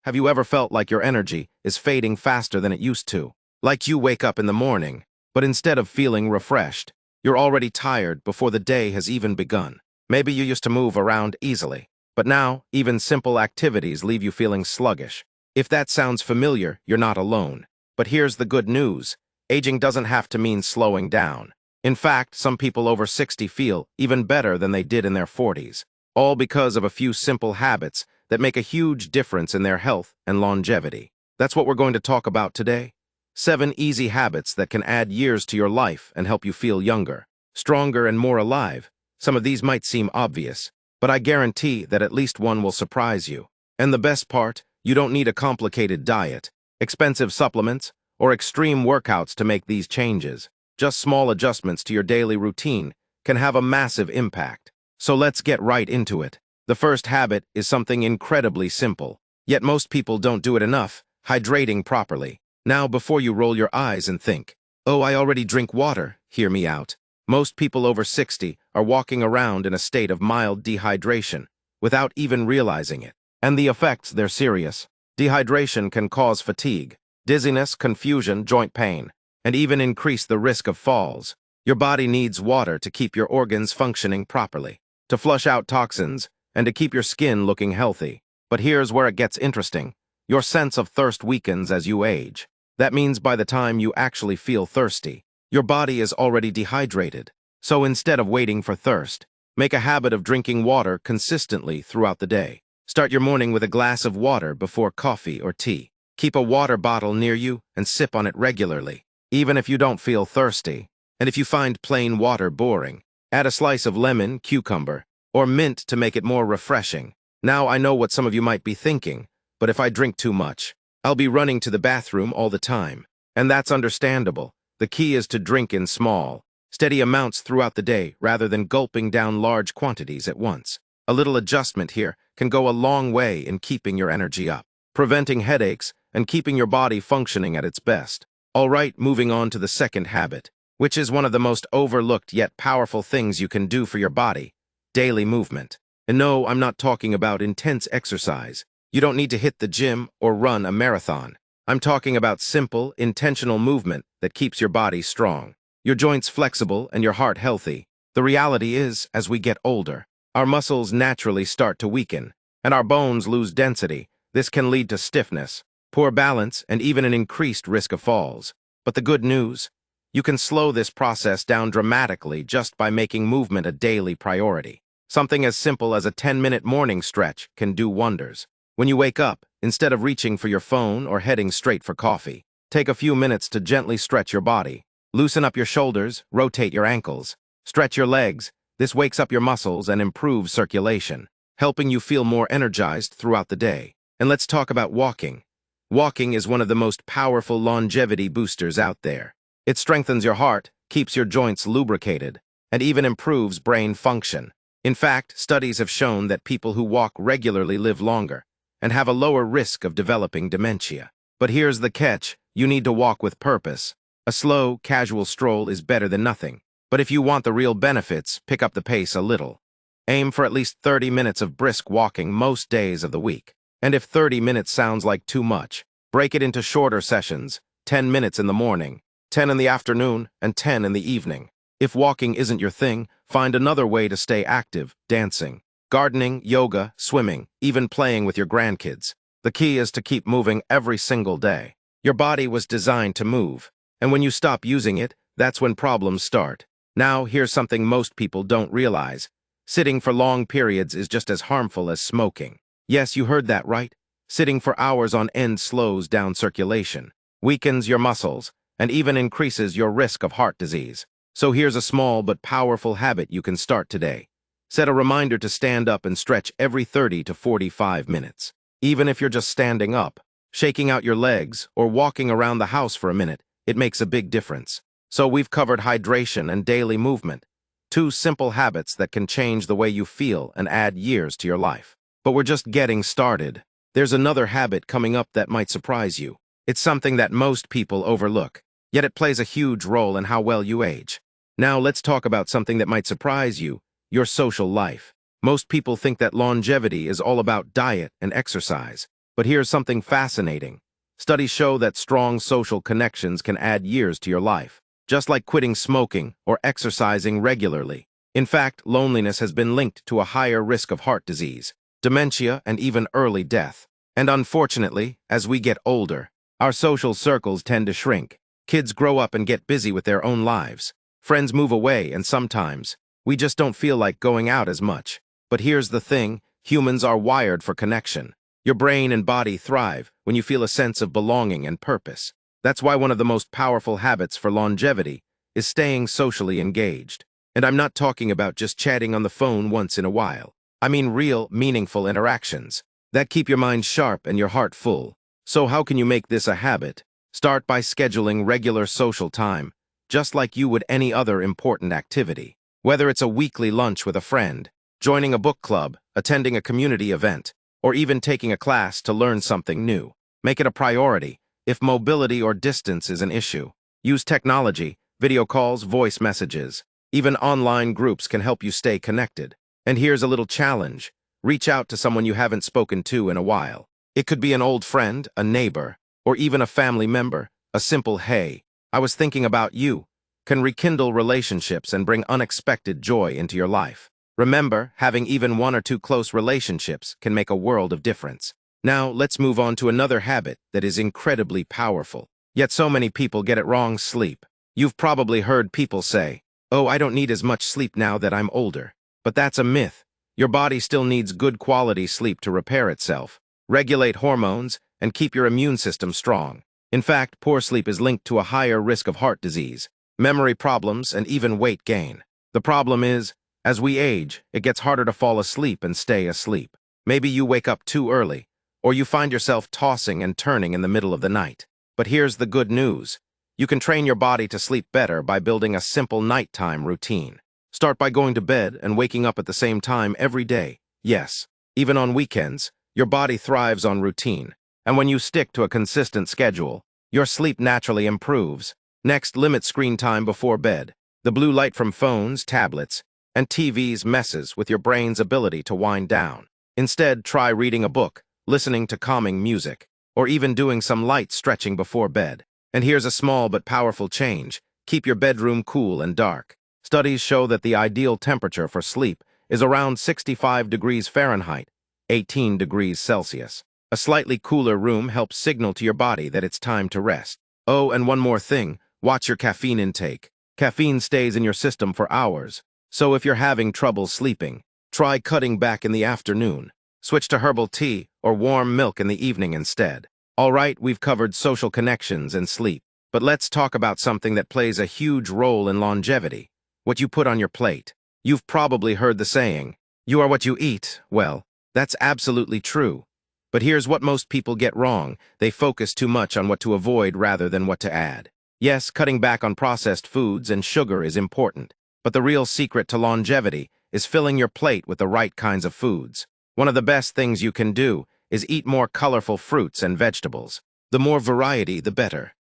Have you ever felt like your energy is fading faster than it used to? Like you wake up in the morning, but instead of feeling refreshed, you're already tired before the day has even begun. Maybe you used to move around easily, but now even simple activities leave you feeling sluggish. If that sounds familiar, you're not alone. But here's the good news. Aging doesn't have to mean slowing down. In fact, some people over 60 feel even better than they did in their 40s, all because of a few simple habits that make a huge difference in their health and longevity. That's what we're going to talk about today. 7 easy habits that can add years to your life and help you feel younger, stronger, and more alive. Some of these might seem obvious, but I guarantee that at least one will surprise you. And the best part, you don't need a complicated diet, expensive supplements, or extreme workouts to make these changes. Just small adjustments to your daily routine can have a massive impact. So let's get right into it. The first habit is something incredibly simple, yet most people don't do it enough: hydrating properly. Now, before you roll your eyes and think, "Oh, I already drink water," hear me out. Most people over 60 are walking around in a state of mild dehydration without even realizing it. And the effects, they're serious. Dehydration can cause fatigue, dizziness, confusion, joint pain, and even increase the risk of falls. Your body needs water to keep your organs functioning properly, to flush out toxins, and to keep your skin looking healthy. But here's where it gets interesting. Your sense of thirst weakens as you age. That means by the time you actually feel thirsty, your body is already dehydrated. So instead of waiting for thirst, make a habit of drinking water consistently throughout the day. Start your morning with a glass of water before coffee or tea. Keep a water bottle near you and sip on it regularly, even if you don't feel thirsty. And if you find plain water boring, add a slice of lemon, cucumber, or mint to make it more refreshing. Now, I know what some of you might be thinking, but if I drink too much, I'll be running to the bathroom all the time. And that's understandable. The key is to drink in small, steady amounts throughout the day rather than gulping down large quantities at once. A little adjustment here can go a long way in keeping your energy up, preventing headaches, and keeping your body functioning at its best. All right, moving on to the second habit, which is one of the most overlooked yet powerful things you can do for your body: daily movement. And no, I'm not talking about intense exercise. You don't need to hit the gym or run a marathon. I'm talking about simple, intentional movement that keeps your body strong, your joints flexible, and your heart healthy. The reality is, as we get older, our muscles naturally start to weaken, and our bones lose density. This can lead to stiffness, poor balance, and even an increased risk of falls. But the good news? You can slow this process down dramatically just by making movement a daily priority. Something as simple as a 10-minute morning stretch can do wonders. When you wake up, instead of reaching for your phone or heading straight for coffee, take a few minutes to gently stretch your body. Loosen up your shoulders, rotate your ankles, stretch your legs. This wakes up your muscles and improves circulation, helping you feel more energized throughout the day. And let's talk about walking. Walking is one of the most powerful longevity boosters out there. It strengthens your heart, keeps your joints lubricated, and even improves brain function. In fact, studies have shown that people who walk regularly live longer and have a lower risk of developing dementia. But here's the catch: you need to walk with purpose. A slow, casual stroll is better than nothing. But if you want the real benefits, pick up the pace a little. Aim for at least 30 minutes of brisk walking most days of the week. And if 30 minutes sounds like too much, break it into shorter sessions: 10 minutes in the morning, 10 in the afternoon, and 10 in the evening. If walking isn't your thing, find another way to stay active: dancing, gardening, yoga, swimming, even playing with your grandkids. The key is to keep moving every single day. Your body was designed to move, and when you stop using it, that's when problems start. Now, here's something most people don't realize. Sitting for long periods is just as harmful as smoking. Yes, you heard that right. Sitting for hours on end slows down circulation, weakens your muscles, and even increases your risk of heart disease. So here's a small but powerful habit you can start today. Set a reminder to stand up and stretch every 30 to 45 minutes. Even if you're just standing up, shaking out your legs, or walking around the house for a minute, it makes a big difference. So we've covered hydration and daily movement, 2 simple habits that can change the way you feel and add years to your life. But we're just getting started. There's another habit coming up that might surprise you. It's something that most people overlook, yet it plays a huge role in how well you age. Now let's talk about something that might surprise you: your social life. Most people think that longevity is all about diet and exercise, But here's something fascinating. Studies show that strong social connections can add years to your life, just like quitting smoking or exercising regularly. In fact, loneliness has been linked to a higher risk of heart disease, dementia, and even early death. And unfortunately, as we get older, our social circles tend to shrink. Kids grow up and get busy with their own lives. Friends move away, and sometimes we just don't feel like going out as much. But here's the thing, humans are wired for connection. Your brain and body thrive when you feel a sense of belonging and purpose. That's why one of the most powerful habits for longevity is staying socially engaged. And I'm not talking about just chatting on the phone once in a while. I mean real, meaningful interactions that keep your mind sharp and your heart full. So how can you make this a habit? Start by scheduling regular social time, just like you would any other important activity. Whether it's a weekly lunch with a friend, joining a book club, attending a community event, or even taking a class to learn something new. Make it a priority. If mobility or distance is an issue, use technology, video calls, voice messages. Even online groups can help you stay connected. And here's a little challenge. Reach out to someone you haven't spoken to in a while. It could be an old friend, a neighbor, or even a family member. A simple "Hey, I was thinking about you" can rekindle relationships and bring unexpected joy into your life. Remember, having even one or two close relationships can make a world of difference. Now, let's move on to another habit that is incredibly powerful. Yet so many people get it wrong: sleep. You've probably heard people say, "Oh, I don't need as much sleep now that I'm older." But that's a myth. Your body still needs good quality sleep to repair itself, regulate hormones, and keep your immune system strong. In fact, poor sleep is linked to a higher risk of heart disease, memory problems, and even weight gain. The problem is, as we age, it gets harder to fall asleep and stay asleep. Maybe you wake up too early, or you find yourself tossing and turning in the middle of the night. But here's the good news. You can train your body to sleep better by building a simple nighttime routine. Start by going to bed and waking up at the same time every day. Yes, even on weekends, your body thrives on routine. And when you stick to a consistent schedule, your sleep naturally improves. Next, limit screen time before bed. The blue light from phones, tablets, and TVs messes with your brain's ability to wind down. Instead, try reading a book, listening to calming music, or even doing some light stretching before bed. And here's a small but powerful change. Keep your bedroom cool and dark. Studies show that the ideal temperature for sleep is around 65 degrees Fahrenheit, 18 degrees Celsius. A slightly cooler room helps signal to your body that it's time to rest. Oh, and one more thing, watch your caffeine intake. Caffeine stays in your system for hours, so if you're having trouble sleeping, try cutting back in the afternoon. Switch to herbal tea or warm milk in the evening instead. All right, we've covered social connections and sleep, but let's talk about something that plays a huge role in longevity: what you put on your plate. You've probably heard the saying, "You are what you eat." Well, that's absolutely true. But here's what most people get wrong. They focus too much on what to avoid rather than what to add. Yes, cutting back on processed foods and sugar is important, but the real secret to longevity is filling your plate with the right kinds of foods. One of the best things you can do is eat more colorful fruits and vegetables. The more variety, the better.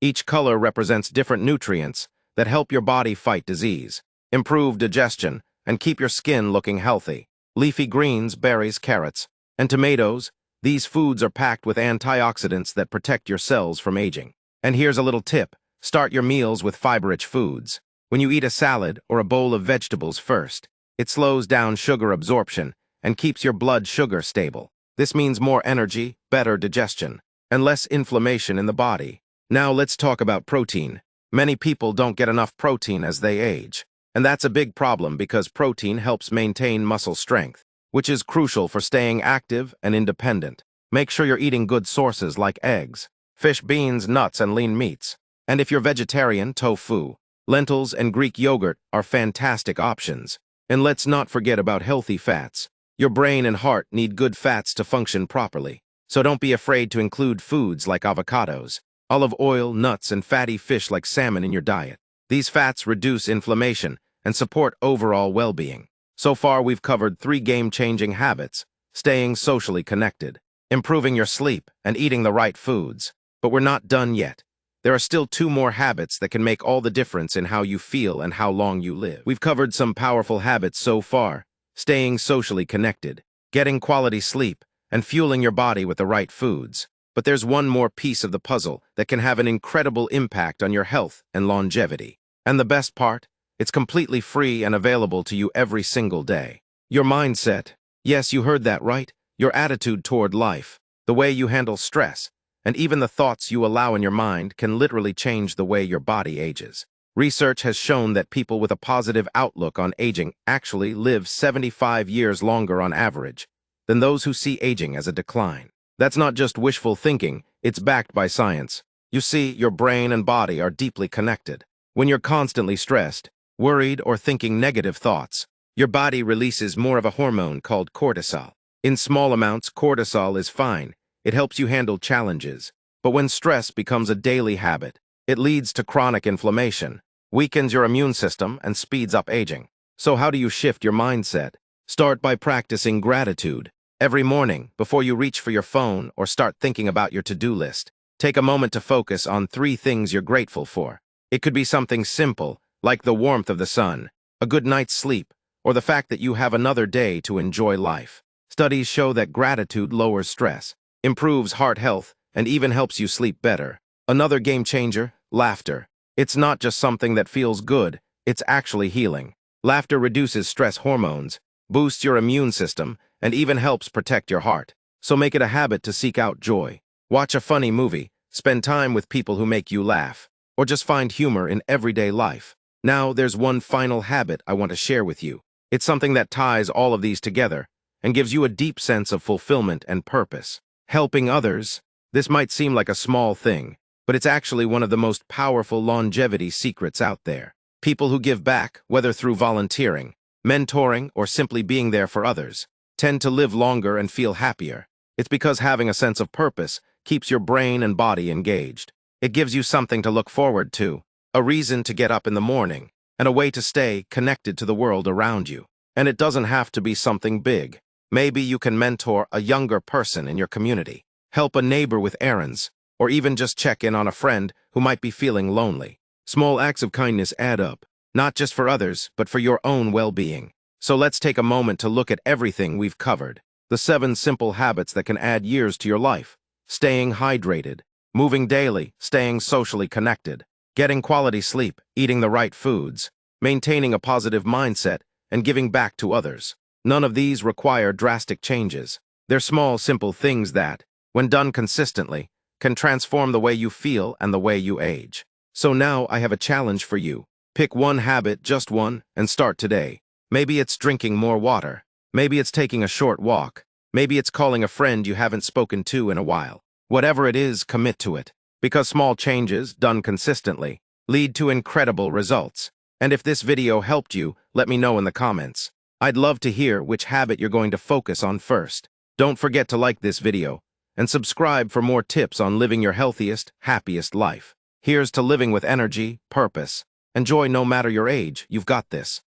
Each color represents different nutrients that help your body fight disease, improve digestion, and keep your skin looking healthy. Leafy greens, berries, carrots, and tomatoes, these foods are packed with antioxidants that protect your cells from aging. And here's a little tip: start your meals with fiber-rich foods. When you eat a salad or a bowl of vegetables first, it slows down sugar absorption and keeps your blood sugar stable. This means more energy, better digestion, and less inflammation in the body. Now let's talk about protein. Many people don't get enough protein as they age, and that's a big problem because protein helps maintain muscle strength, which is crucial for staying active and independent. Make sure you're eating good sources like eggs, fish, beans, nuts, and lean meats. And if you're vegetarian, tofu, lentils, and Greek yogurt are fantastic options. And let's not forget about healthy fats. Your brain and heart need good fats to function properly, so don't be afraid to include foods like avocados, olive oil, nuts, and fatty fish like salmon in your diet. These fats reduce inflammation and support overall well-being. So far, we've covered 3 game-changing habits: staying socially connected, improving your sleep, and eating the right foods. But we're not done yet. There are still 2 more habits that can make all the difference in how you feel and how long you live. We've covered some powerful habits so far: staying socially connected, getting quality sleep, and fueling your body with the right foods. But there's one more piece of the puzzle that can have an incredible impact on your health and longevity. And the best part? It's completely free and available to you every single day. Your mindset. Yes, you heard that right. Your attitude toward life, the way you handle stress, and even the thoughts you allow in your mind can literally change the way your body ages. Research has shown that people with a positive outlook on aging actually live 75 years longer on average than those who see aging as a decline. That's not just wishful thinking, it's backed by science. You see, your brain and body are deeply connected. When you're constantly stressed, worried, or thinking negative thoughts, your body releases more of a hormone called cortisol. In small amounts, cortisol is fine. It helps you handle challenges. But when stress becomes a daily habit, it leads to chronic inflammation, weakens your immune system, and speeds up aging. So how do you shift your mindset? Start by practicing gratitude. Every morning, before you reach for your phone or start thinking about your to-do list, take a moment to focus on 3 things you're grateful for. It could be something simple, like the warmth of the sun, a good night's sleep, or the fact that you have another day to enjoy life. Studies show that gratitude lowers stress, improves heart health, and even helps you sleep better. Another game changer, laughter. It's not just something that feels good, it's actually healing. Laughter reduces stress hormones, boosts your immune system, and even helps protect your heart. So make it a habit to seek out joy. Watch a funny movie, spend time with people who make you laugh, or just find humor in everyday life. Now, there's one final habit I want to share with you. It's something that ties all of these together and gives you a deep sense of fulfillment and purpose. Helping others. This might seem like a small thing, but it's actually one of the most powerful longevity secrets out there. People who give back, whether through volunteering, mentoring, or simply being there for others, tend to live longer and feel happier. It's because having a sense of purpose keeps your brain and body engaged. It gives you something to look forward to, a reason to get up in the morning, and a way to stay connected to the world around you. And it doesn't have to be something big. Maybe you can mentor a younger person in your community, help a neighbor with errands, or even just check in on a friend who might be feeling lonely. Small acts of kindness add up, not just for others, but for your own well-being. So let's take a moment to look at everything we've covered. The 7 simple habits that can add years to your life. Staying hydrated, moving daily, staying socially connected, getting quality sleep, eating the right foods, maintaining a positive mindset, and giving back to others. None of these require drastic changes. They're small, simple things that, when done consistently, can transform the way you feel and the way you age. So now I have a challenge for you. Pick one habit, just one, and start today. Maybe it's drinking more water. Maybe it's taking a short walk. Maybe it's calling a friend you haven't spoken to in a while. Whatever it is, commit to it. Because small changes, done consistently, lead to incredible results. And if this video helped you, let me know in the comments. I'd love to hear which habit you're going to focus on first. Don't forget to like this video and subscribe for more tips on living your healthiest, happiest life. Here's to living with energy, purpose, and joy no matter your age. You've got this.